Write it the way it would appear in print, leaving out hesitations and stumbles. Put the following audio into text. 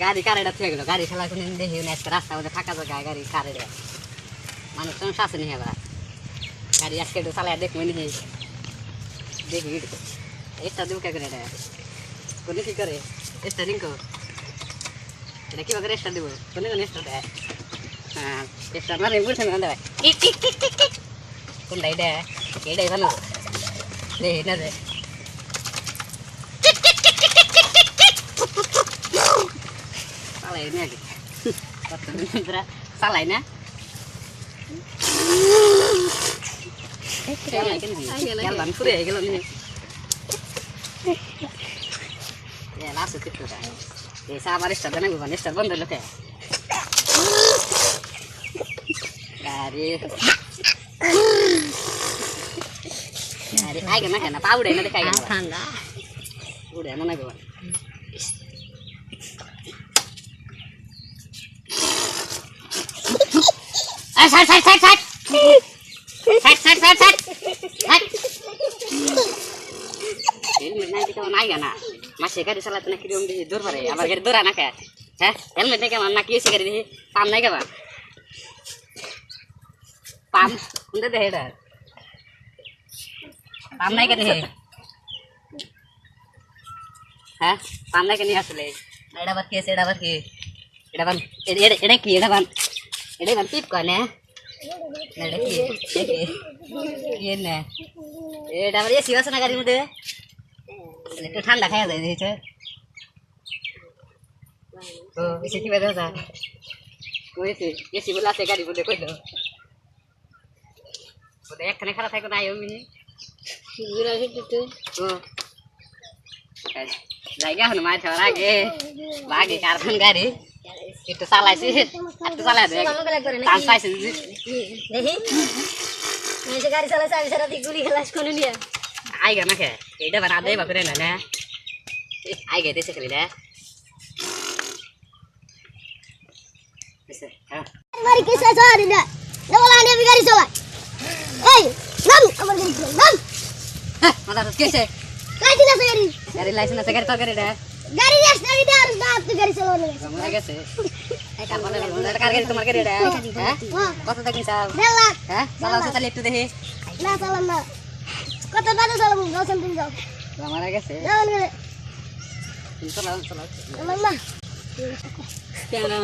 গাড়ি কারেটা থেকে গেল গাড়ি খেলা কোন দেখি আজকে রাস্তার মধ্যে ফাঁকা জায়গায় গাড়ি কারে মানুষ তো শাসন হেবার গাড়ি আজকে একটু চালাই দেখবো নি দেখবি এটা দিব কে করে এটা কোনে কি করে এটা রিঙ্কো এটা কি করে এটা দিব কোনে কোনে এটা দেয় হ্যাঁ এটা মানে বুঝতে না দেয় tick tick tick tick tick কোনটা এটা এটাই জানো দে না দে salai ni lagi. Kata Indra, salai na. Salai kan ni. Jalan pura kalau ni. Ya, langsung itu dah. Ni sabar istirahat na bukan istirahat benda loke. Gari. Gari, ay kena kena, pau deh nanti kayak gini. Tanda. Udah mana bukan. Sat sat sat sat sat sat sat sat sat helmet nanti kamu naik kan masih kan di salah tuh nak kirim di dur pare apa kira dur anak ya helmet nanti kamu nak kisi kira di pam naik apa pam udah deh dah pam naik kan nih pam naik kan nih asli ada bat kisi ada ban ini kan tip kan ya ada ini dapat ya siwa sana kali muda itu ठंडा खाया जाए itu oh isi tiba dah sah oh isi bola sekali muda kau tu muda ya kena kala saya kau naik ini sigura itu oh lagi kan macam orang ke bagi karban gari itu salah sih itu salah deh tanpa sih দেখি মেয়ে গাড়ি চালাছে আমি সারা গুলি খেলাস কোন নিয়ে ai gak nak ya itu mana ada yang bakal nana ai gitu sih kali dah bisa mari kisah soal tidak nawalan dia garis soal hey nam kabar garis nam mana kisah kaji na segari dari license segari to gari dah garis dari dia harus dapat garis soal nih kamu lagi sih kapan lagi udah karger itu market dah kau tak bisa relak salah satu lihat tuh deh nah salah na kota batu salah mau kau sampai jauh kamu lagi sih jangan gede salah emang mah jangan